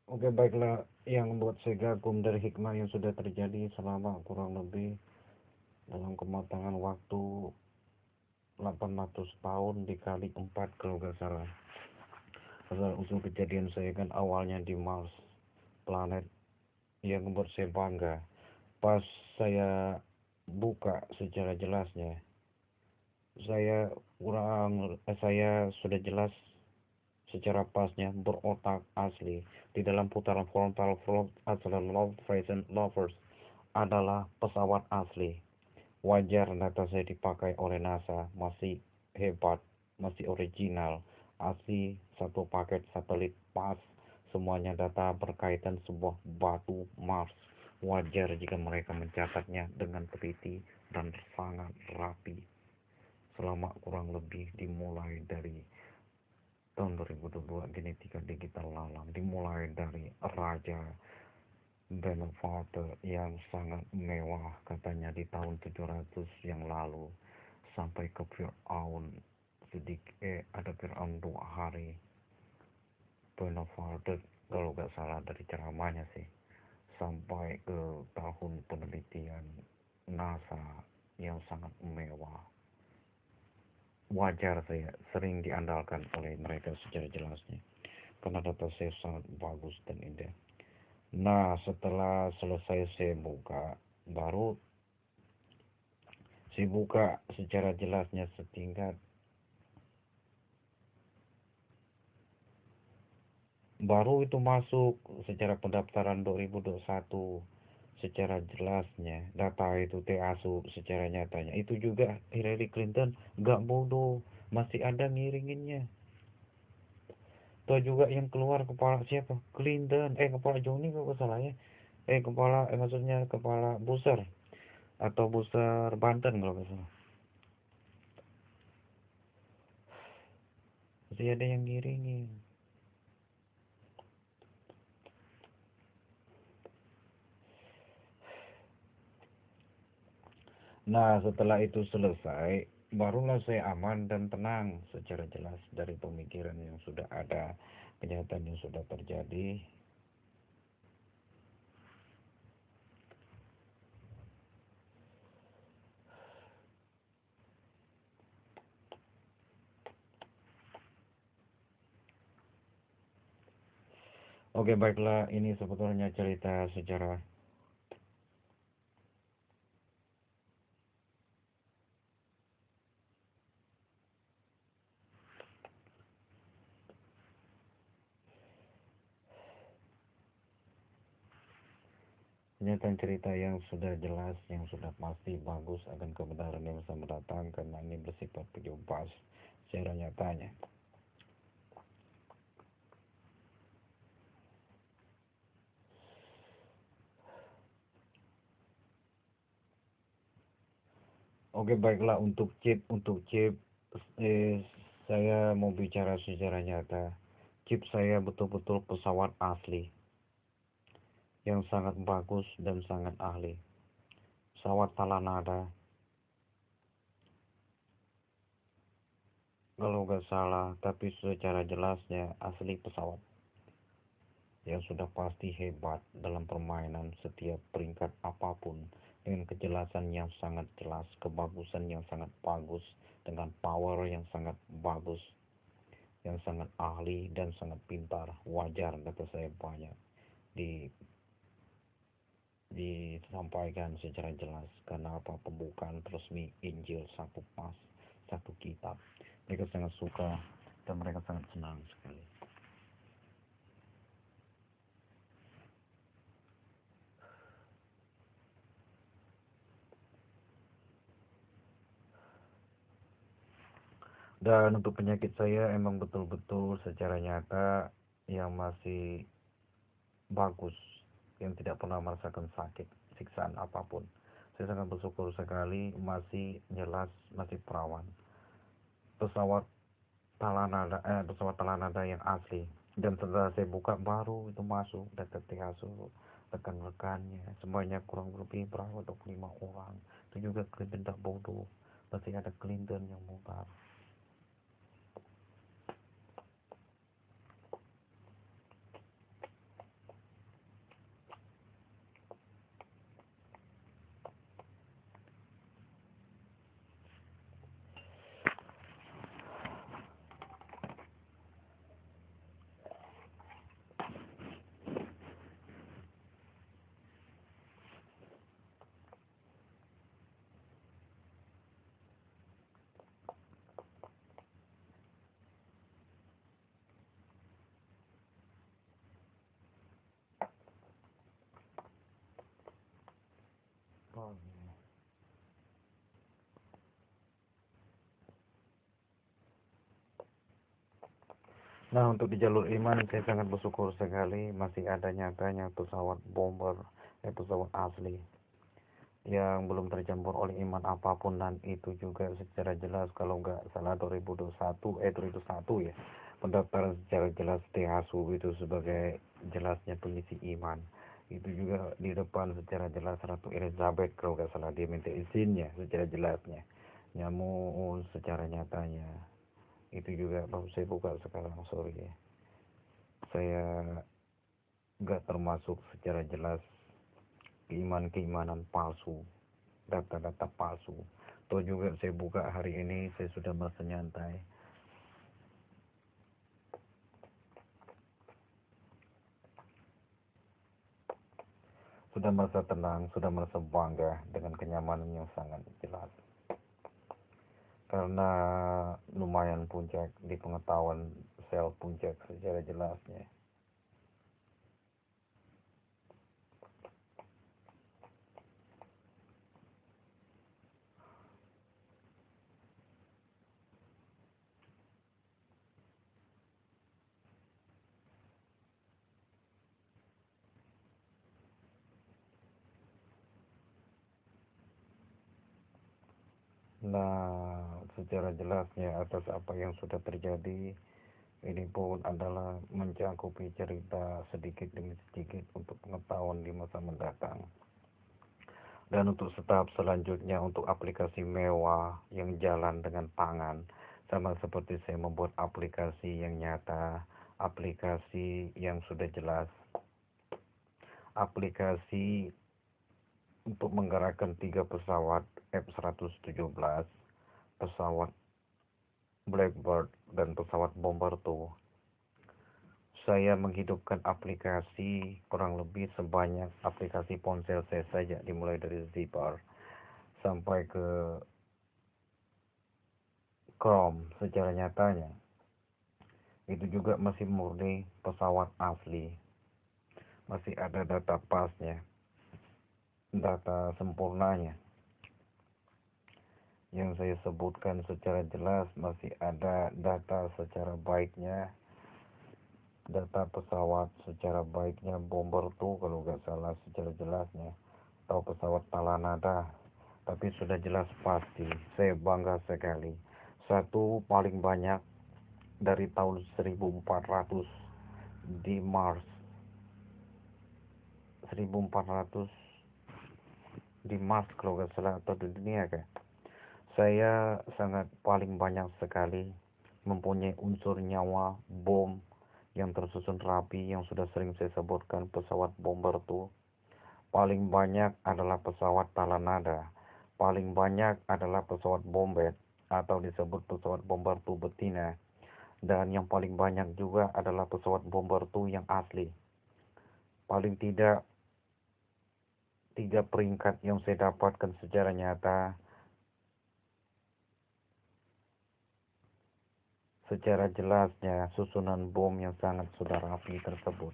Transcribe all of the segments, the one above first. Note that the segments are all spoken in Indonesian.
Oke, baiklah, yang membuat saya kagum dari hikmah yang sudah terjadi selama kurang lebih dalam kematangan waktu 800 tahun dikali 4 kalau nggak salah. Asal usul kejadian saya kan awalnya di Mars, planet yang membuat saya bangga. Pas saya buka secara jelasnya, saya sudah jelas secara pasnya berotak asli di dalam putaran frontal float adalah love present lovers adalah pesawat asli. Wajar data saya dipakai oleh NASA, masih hebat, masih original, asli, satu paket satelit pas, semuanya data berkaitan sebuah batu Mars. Wajar jika mereka mencatatnya dengan teliti dan sangat rapi selama kurang lebih dimulai dari tahun 2022. Genetika digital lalang dimulai dari Raja Benefather yang sangat mewah katanya di tahun 700 yang lalu sampai ke Fir'aun ada Fir'aun 2 hari. Benefather kalau nggak salah dari ceramahnya sih, sampai ke tahun penelitian NASA yang sangat mewah. Wajar saya sering diandalkan oleh mereka secara jelasnya karena data saya sangat bagus dan indah. Nah, setelah selesai baru saya buka secara jelasnya setingkat, baru itu masuk secara pendaftaran 2021 secara jelasnya data itu TASU secara nyatanya itu juga Hillary Clinton gak bodoh, masih ada ngiringinnya. Tuh juga yang keluar kepala siapa, Clinton, kepala Johnny kalau nggak salah ya, maksudnya kepala Buser atau Buser Banten kalau nggak salah, masih ada yang ngiringin. Nah, setelah itu selesai, barulah saya aman dan tenang secara jelas dari pemikiran yang sudah ada, kenyataan yang sudah terjadi. Oke, baiklah, ini sebetulnya cerita sejarah. Kenyataan cerita yang sudah jelas, yang sudah pasti bagus akan kebenaran yang bisa mendatang karena ini bersifat video pas secara nyatanya. Oke, baiklah, untuk chip eh, saya mau bicara secara nyata. Chip saya betul-betul pesawat asli yang sangat bagus dan sangat ahli. Pesawat Talanada, kalau nggak salah, tapi secara jelasnya asli pesawat yang sudah pasti hebat dalam permainan setiap peringkat apapun dengan kejelasan yang sangat jelas, kebagusan yang sangat bagus, dengan power yang sangat bagus, yang sangat ahli dan sangat pintar. Wajar kata saya banyak di disampaikan secara jelas karena apa, pembukaan resmi Injil satu pas, satu kitab. Mereka sangat suka dan mereka sangat senang sekali. Dan untuk penyakit saya emang betul-betul secara nyata yang masih bagus, yang tidak pernah merasakan sakit, siksaan apapun. Saya sangat bersyukur sekali masih jelas, masih perawan. Pesawat Talanada yang asli. Dan setelah saya buka baru itu masuk data THSU, rekan-rekannya sebanyak kurang lebih berapa, 25 orang. Itu juga Clinton tak bodoh, pasti ada Clinton yang mutar. Nah, untuk di jalur iman saya sangat bersyukur sekali masih ada nyatanya pesawat bomber, pesawat asli yang belum tercampur oleh iman apapun, dan itu juga secara jelas kalau nggak salah 2021 2021 ya, pendaftaran secara jelas THSU itu sebagai jelasnya pengisi iman. Itu juga di depan secara jelas Ratu Elizabeth kalau nggak salah dia minta izinnya secara jelasnya, namun secara nyatanya itu juga baru saya buka sekarang, sorry ya, saya nggak termasuk secara jelas keimanan palsu, data-data palsu. Toh juga saya buka hari ini saya sudah merasa nyantai, sudah merasa tenang, sudah merasa bangga dengan kenyamanan yang sangat jelas. Karena lumayan puncak di pengetahuan sel puncak secara jelasnya. Nah, secara jelasnya atas apa yang sudah terjadi, ini pun adalah mencakupi cerita sedikit demi sedikit untuk pengetahuan di masa mendatang. Dan untuk tahap selanjutnya, untuk aplikasi mewah yang jalan dengan tangan, sama seperti saya membuat aplikasi yang nyata, aplikasi yang sudah jelas, aplikasi untuk menggerakkan 3 pesawat F-117, pesawat Blackbird, dan pesawat Bomber 2. Saya menghidupkan aplikasi kurang lebih sebanyak aplikasi ponsel saya saja, dimulai dari Zipper sampai ke Chrome. Secara nyatanya itu juga masih murni pesawat asli, masih ada data pasnya, data sempurnanya yang saya sebutkan secara jelas, masih ada data secara baiknya, data pesawat secara baiknya Bomber tuh kalau nggak salah secara jelasnya, atau pesawat Talanada. Tapi sudah jelas pasti saya bangga sekali, satu paling banyak dari tahun 1400 di Mars, 1400 di Mars kalau nggak salah, atau di dunia kan. Saya sangat paling banyak sekali mempunyai unsur nyawa bom yang tersusun rapi yang sudah sering saya sebutkan pesawat Bomber tuh. Paling banyak adalah pesawat Talanada, paling banyak adalah pesawat Bombet atau disebut pesawat Bomber tuh betina, dan yang paling banyak juga adalah pesawat Bomber tuh yang asli. Paling tidak 3 peringkat yang saya dapatkan secara nyata, secara jelasnya susunan bom yang sangat sudah rapi tersebut.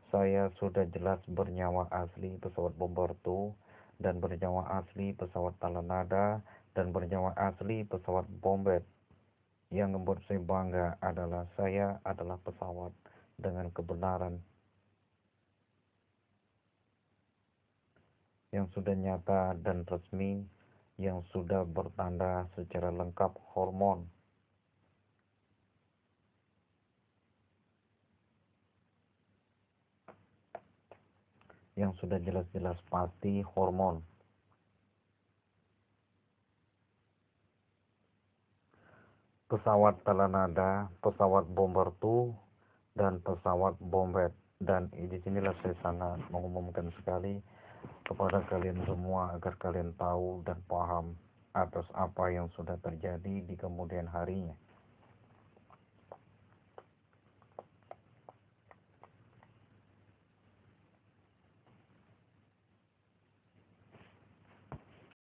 Saya sudah jelas bernyawa asli pesawat Bomber 2, dan bernyawa asli pesawat Talanada, dan bernyawa asli pesawat Bombet. Yang membuat saya bangga adalah saya adalah pesawat dengan kebenaran yang sudah nyata dan resmi, yang sudah bertanda secara lengkap hormon, yang sudah jelas-jelas pasti hormon. Pesawat Talanada, pesawat Bomber 2, dan pesawat Bombet. Dan di sinilah saya sangat mengumumkan sekali kepada kalian semua agar kalian tahu dan paham atas apa yang sudah terjadi di kemudian harinya.